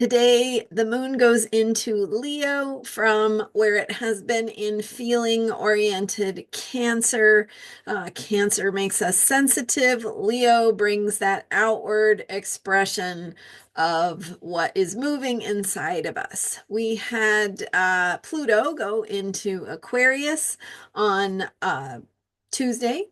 Today, the moon goes into Leo from where it has been in feeling-oriented Cancer. Cancer makes us sensitive. Leo brings that outward expression of what is moving inside of us. We had Pluto go into Aquarius on Tuesday,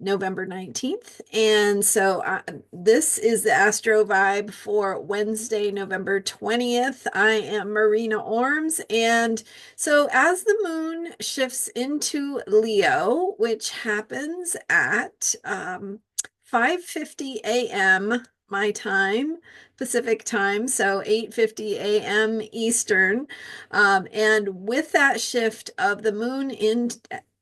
November 19th. And so this is the Astro vibe for Wednesday, November 20th. I am Marina Orms. And so as the moon shifts into Leo, which happens at 5:50 a.m. my time, Pacific time, so 8:50 a.m. Eastern. And with that shift of the moon in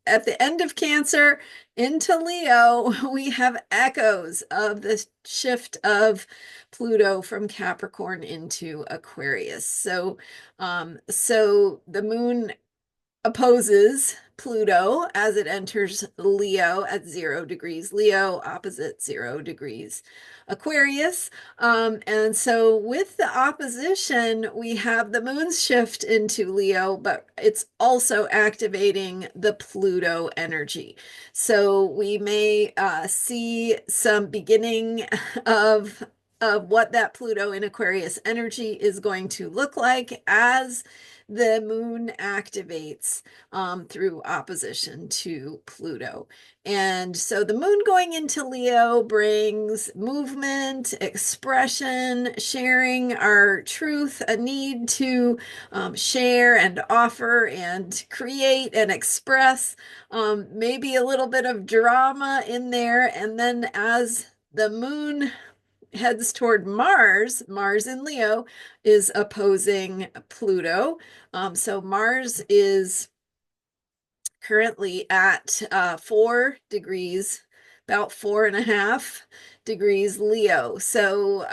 at the end of Cancer into Leo, we have echoes of the shift of Pluto from Capricorn into Aquarius. So the moon opposes Pluto as it enters Leo at 0 degrees Leo, opposite 0 degrees Aquarius. And so with the opposition, we have the moon's shift into Leo, but it's also activating the Pluto energy. So we may see some beginning of what that Pluto in Aquarius energy is going to look like as the moon activates through opposition to Pluto. And so the moon going into Leo brings movement, expression, sharing our truth, a need to share and offer and create and express, maybe a little bit of drama in there. And then as the moon heads toward Mars, Mars in Leo is opposing Pluto. So Mars is currently at 4 degrees, about 4.5 degrees Leo. So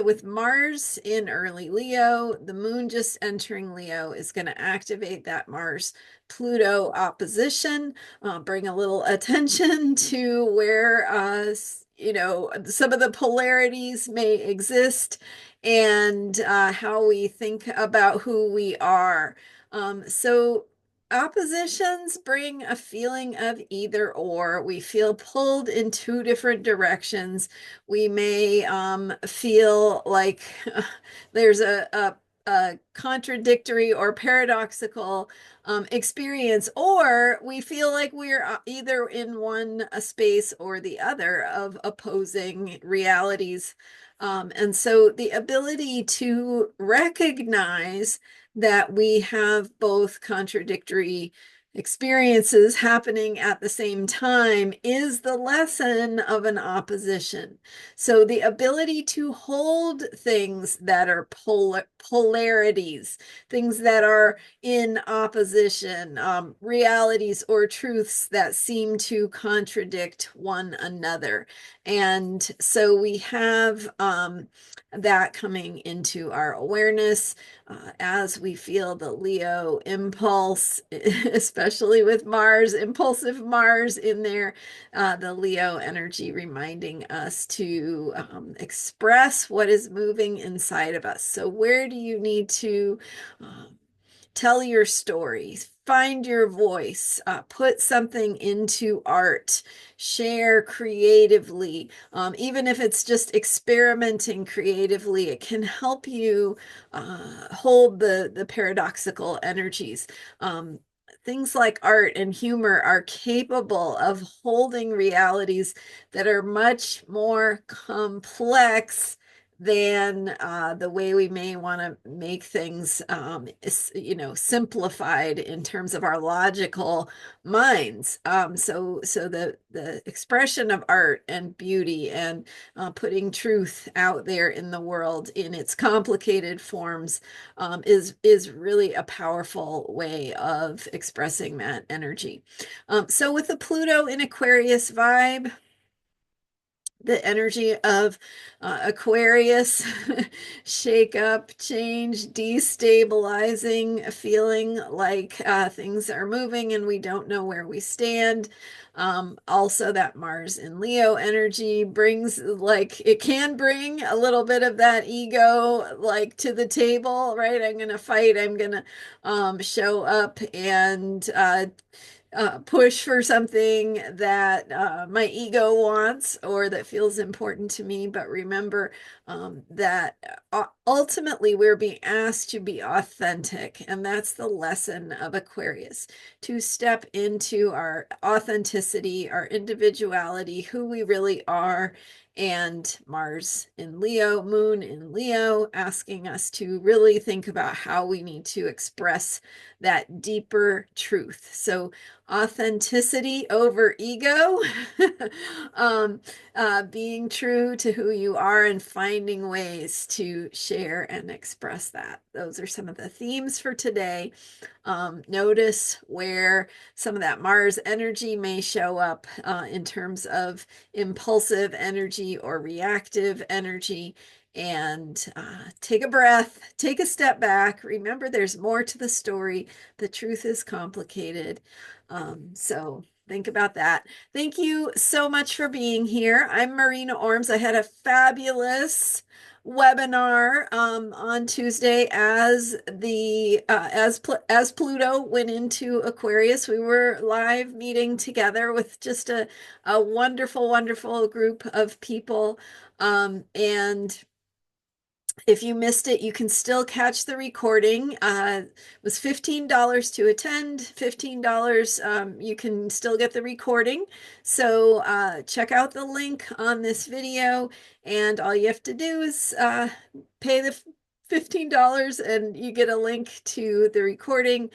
with Mars in early Leo, the moon just entering Leo is going to activate that Mars Pluto opposition, bring a little attention to where some of the polarities may exist and how we think about who we are. So oppositions bring a feeling of either or. We feel pulled in two different directions. We may feel like there's a contradictory or paradoxical experience, or we feel like we're either in one a space or the other of opposing realities. And so the ability to recognize that we have both contradictory experiences happening at the same time is the lesson of an opposition. So the ability to hold things that are polarities, things that are in opposition, realities or truths that seem to contradict one another. And so we have that coming into our awareness as we feel the Leo impulse, especially with Mars, impulsive Mars in there, the Leo energy reminding us to express what is moving inside of us. So where do you need to tell your stories, find your voice, put something into art, share creatively, even if it's just experimenting creatively, it can help you hold the paradoxical energies. Things like art and humor are capable of holding realities that are much more complex than the way we may want to make things, simplified in terms of our logical minds. So the expression of art and beauty and putting truth out there in the world in its complicated forms is really a powerful way of expressing that energy. So with the Pluto in Aquarius vibe, the energy of Aquarius, shake up, change, destabilizing, feeling like things are moving and we don't know where we stand. Also, that Mars in Leo energy brings, like, it can bring a little bit of that ego, like, to the table, right? I'm going to fight, I'm going to show up and push for something that my ego wants or that feels important to me. But remember that ultimately we're being asked to be authentic. And that's the lesson of Aquarius, to step into our authenticity, our individuality, who we really are. And Mars in Leo, Moon in Leo, asking us to really think about how we need to express that deeper truth. So authenticity over ego, being true to who you are and finding ways to share and express that. Those are some of the themes for today. Notice where some of that Mars energy may show up in terms of impulsive energy or reactive energy. And take a breath, take a step back. Remember, there's more to the story. The truth is complicated. So think about that. Thank you so much for being here. I'm Marina Orms. I had a fabulous webinar on Tuesday as as Pluto went into Aquarius. We were live meeting together with just a wonderful, wonderful group of people. And if you missed it, you can still catch the recording. It was $15 to attend, $15. You can still get the recording. So check out the link on this video, and all you have to do is pay the $15 and you get a link to the recording.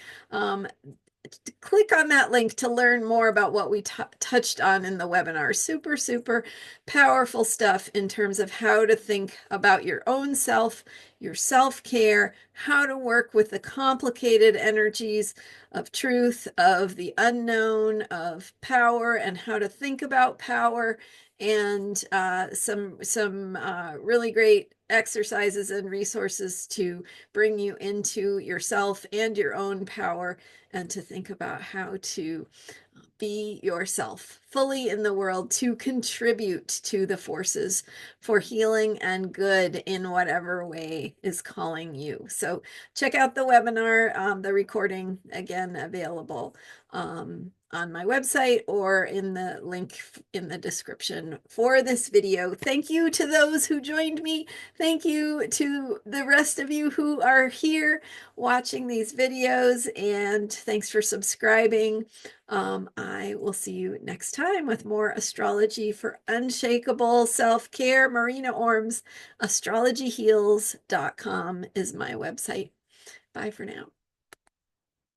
Click on that link to learn more about what we touched on in the webinar. Super, super powerful stuff in terms of how to think about your own self, your self-care, how to work with the complicated energies of truth, of the unknown, of power, and how to think about power, and some really great exercises and resources to bring you into yourself and your own power, and to think about how to be yourself fully in the world to contribute to the forces for healing and good in whatever way is calling you. So check out the webinar, the recording, again, available on my website or in the link in the description for this video. Thank you to those who joined me. Thank you to the rest of you who are here watching these videos, and thanks for subscribing. I will see you next time with more astrology for unshakable self-care. Marina Orms, astrologyheals.com is my website. Bye for now.